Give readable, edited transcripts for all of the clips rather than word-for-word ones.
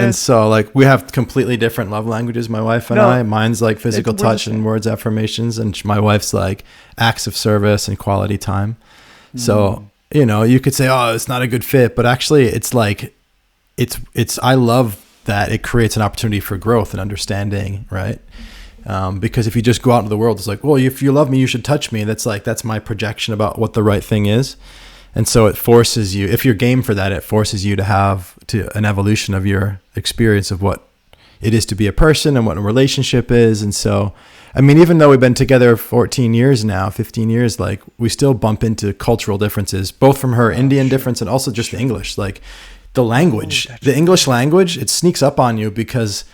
And so like we have completely different love languages, my wife and I. Mine's like physical touch and words affirmations, and my wife's like acts of service and quality time. So, you could say, oh, it's not a good fit, but actually it's like, I love that it creates an opportunity for growth and understanding, right? Because if you just go out into the world, it's like, well, if you love me, you should touch me. That's my projection about what the right thing is. And so it forces you, if you're game for that, it forces you to have an evolution of your experience of what it is to be a person and what a relationship is. And so, I mean, even though we've been together 15 years, like we still bump into cultural differences, both from her Indian difference and also just the English, like the language, the English language, it sneaks up on you because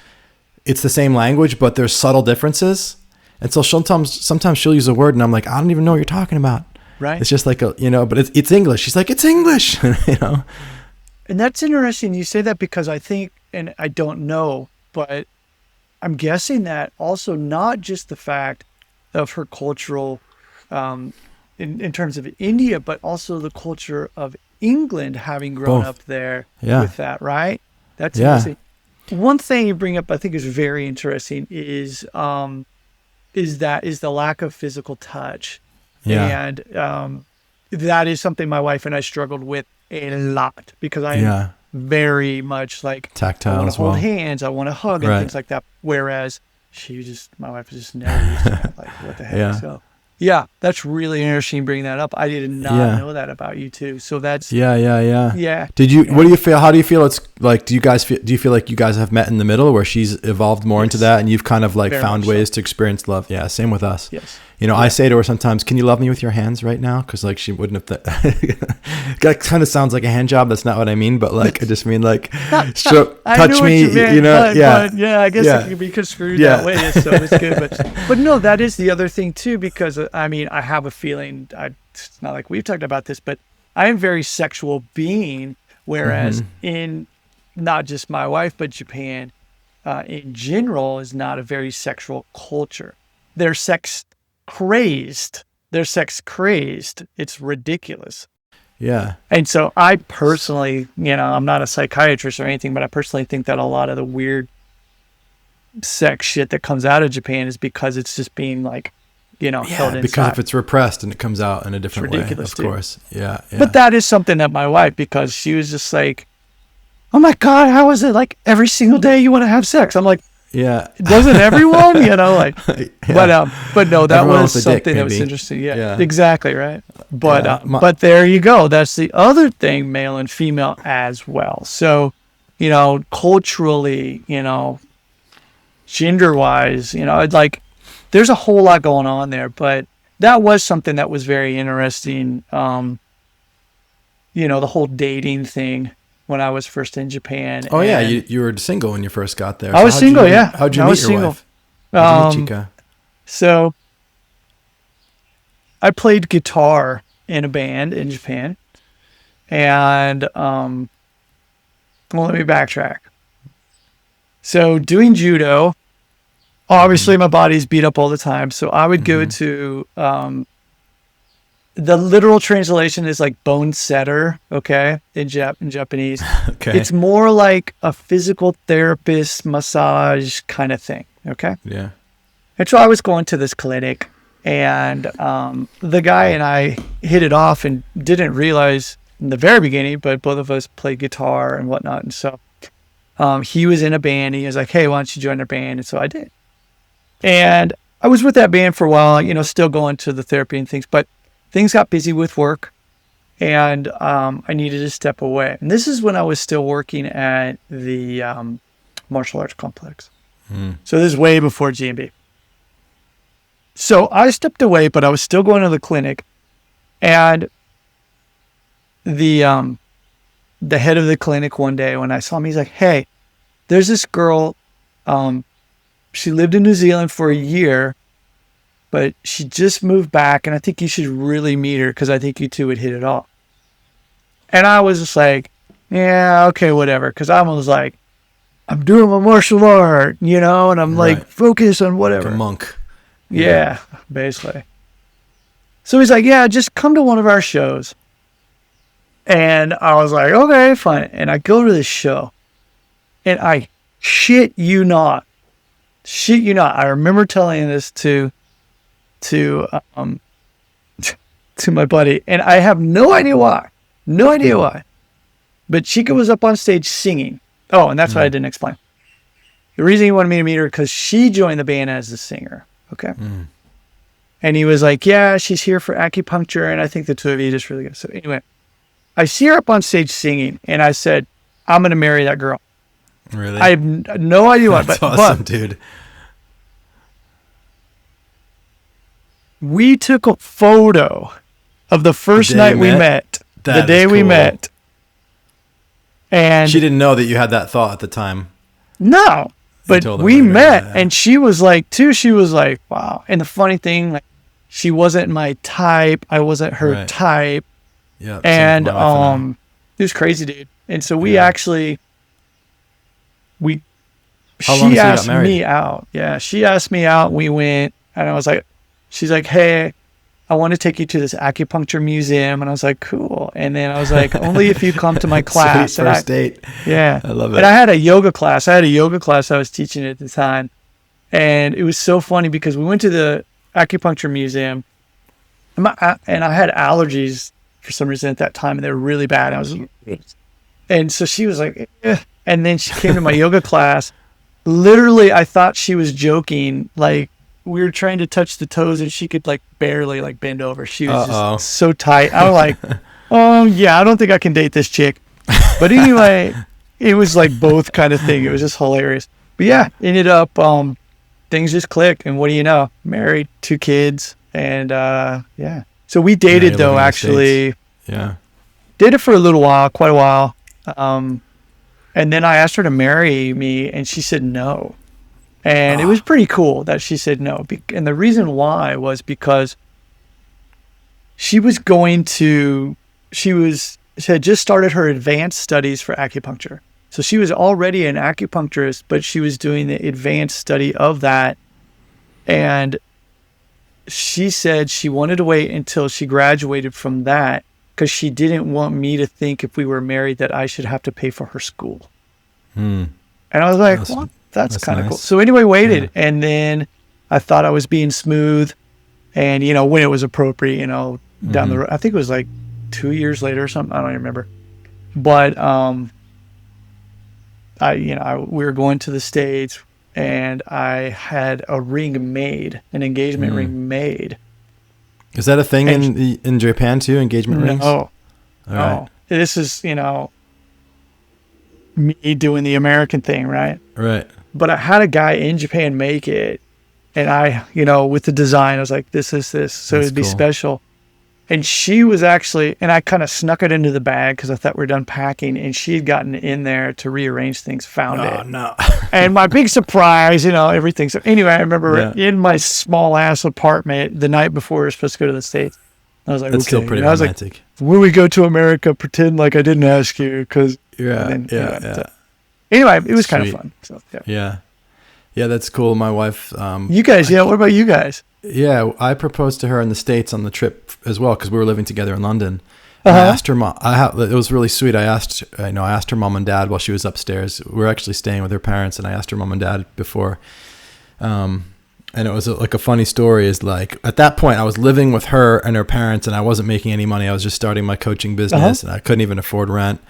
it's the same language, but there's subtle differences. And so sometimes she'll use a word and I'm like, I don't even know what you're talking about. Right. It's just like, but it's English. She's like, it's English, And that's interesting. You say that because I think, and I don't know, but I'm guessing that also not just the fact of her cultural, in terms of India, but also the culture of England, having grown up there with that, right? That's interesting. One thing you bring up, I think is very interesting is the lack of physical touch. Yeah. And that is something my wife and I struggled with a lot because I am very much like tactile. I want to hold hands, I want to hug and things like that. Whereas my wife was just never used to that. Like, what the heck? Yeah. So yeah, that's really interesting bringing that up. I did not know that about you too. So that's yeah. Did you? What do you feel? How do you feel? It's like, do you feel like you guys have met in the middle where she's evolved more into that and you've kind of like found ways to experience love? Yeah, same with us. Yes. I say to her sometimes, can you love me with your hands right now? Because like she wouldn't have. That kind of sounds like a hand job. That's not what I mean, but like I just mean like touch me. But I guess it can be construed that way. So it's good, but no, that is the other thing too. Because I mean, I have a feeling. It's not like we've talked about this, but I am a very sexual being. Whereas in not just my wife, but Japan in general is not a very sexual culture. They're sex crazed. It's ridiculous. Yeah. And so I personally, I'm not a psychiatrist or anything, but I personally think that a lot of the weird sex shit that comes out of Japan is because it's just being like, held inside. Because if it's repressed and it comes out in a different way, of course. Yeah. But that is something that my wife, because she was just like, oh my God, how is it like every single day you want to have sex? I'm like, yeah, doesn't everyone, but no, that everyone was something that was interesting. Yeah, exactly. Right. But there you go. That's the other thing, male and female as well. So, culturally, gender wise, like there's a whole lot going on there, but that was something that was very interesting. The whole dating thing. When I was first in Japan. Oh yeah, you were single when you first got there. I was single, yeah. How'd you meet your wife? How'd you meet Chica? So I played guitar in a band in Japan. And let me backtrack. So doing judo, obviously my body's beat up all the time. So I would go to the literal translation is like bone setter, okay, in Japanese. Okay. It's more like a physical therapist massage kind of thing, okay? Yeah. And so I was going to this clinic, and the guy and I hit it off and didn't realize in the very beginning, but both of us played guitar and whatnot. And so he was in a band. He was like, hey, why don't you join our band? And so I did. And I was with that band for a while, still going to the therapy and things, but things got busy with work, and I needed to step away. And this is when I was still working at the martial arts complex. So this is way before G&B. So I stepped away, but I was still going to the clinic, and the head of the clinic one day when I saw him, he's like, hey, there's this girl, she lived in New Zealand for a year, but she just moved back, and I think you should really meet her because I think you two would hit it off. And I was just like, yeah, okay, whatever. Because I was like, I'm doing my martial art, and I'm like focused on whatever. Like a monk. Yeah, basically. So he's like, yeah, just come to one of our shows. And I was like, okay, fine. And I go to this show. And I shit you not. I remember telling this to my buddy, and I have no idea why. But Chica was up on stage singing. Oh, and that's what I didn't explain. The reason he wanted me to meet her because she joined the band as a singer. Okay. And he was like, yeah, she's here for acupuncture, and I think the two of you just really good. So anyway, I see her up on stage singing, and I said, I'm going to marry that girl. Really? I have no idea why. That's awesome, dude. We took a photo of the first night we met. The day we met. And she didn't know that you had that thought at the time. No, but we met, and she was like, wow. And the funny thing, like, she wasn't my type. I wasn't her type. Yeah. And it was crazy, dude. And so we actually, she asked me out. Yeah, she asked me out. We went, and I was like, she's like, hey, I want to take you to this acupuncture museum. And I was like, cool. And then I was like, only if you come to my class. Sweet first date. Yeah. I love it. And I had a yoga class. I was teaching at the time. And it was so funny because we went to the acupuncture museum, and I had allergies for some reason at that time, and they were really bad. And so she was like, eh. And then she came to my yoga class. Literally, I thought she was joking. Like, we were trying to touch the toes, and she could like barely like bend over. She was just so tight. I was like, oh yeah, I don't think I can date this chick. But anyway, it was like both kind of thing. It was just hilarious. But yeah, ended up, things just clicked. And what do you know? Married, 2 kids. And yeah. So we dated though, actually. Yeah. Dated for a little while, quite a while. And then I asked her to marry me, and she said no. And it was pretty cool that she said no. And the reason why was because she had just started her advanced studies for acupuncture. So she was already an acupuncturist, but she was doing the advanced study of that. And she said she wanted to wait until she graduated from that because she didn't want me to think if we were married that I should have to pay for her school. And I was like, well, that's kind of nice. Cool. So anyway, waited. Yeah. And then I thought I was being smooth. And, when it was appropriate, down the road, I think it was like 2 years later or something. I don't even remember. But we were going to the States, and I had a ring made, an engagement ring made. Is that a thing in Japan too, engagement rings? No. Right. This is, me doing the American thing, right? Right. But I had a guy in Japan make it, and I, with the design, I was like, this is this. So it'd be special. And she was actually, and I kind of snuck it into the bag because I thought we were done packing, and she had gotten in there to rearrange things, found it. Oh, no. And my big surprise, everything. So anyway, I remember in my small ass apartment the night before we were supposed to go to the States. I was like, that's still pretty romantic. I was like, when we go to America, pretend like I didn't ask you because. Yeah. So, anyway, it was kind of fun. So, yeah. Yeah, that's cool. My wife. You guys, what about you guys? Yeah, I proposed to her in the States on the trip as well because we were living together in London. I asked her mom. It was really sweet. I asked her mom and dad while she was upstairs. We were actually staying with her parents, and I asked her mom and dad before. And it was like a funny story. Is like at that point I was living with her and her parents, and I wasn't making any money. I was just starting my coaching business, and I couldn't even afford rent.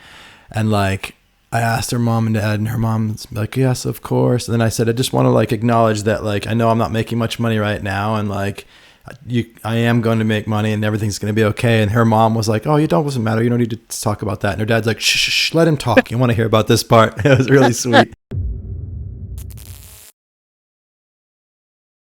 And like I asked her mom and dad, and her mom's like, yes, of course. And then I said, I just want to like acknowledge that like I know I'm not making much money right now, and like I am going to make money, and everything's going to be okay. And her mom was like, oh, doesn't matter. You don't need to talk about that. And her dad's like, shh, let him talk. You want to hear about this part? It was really sweet.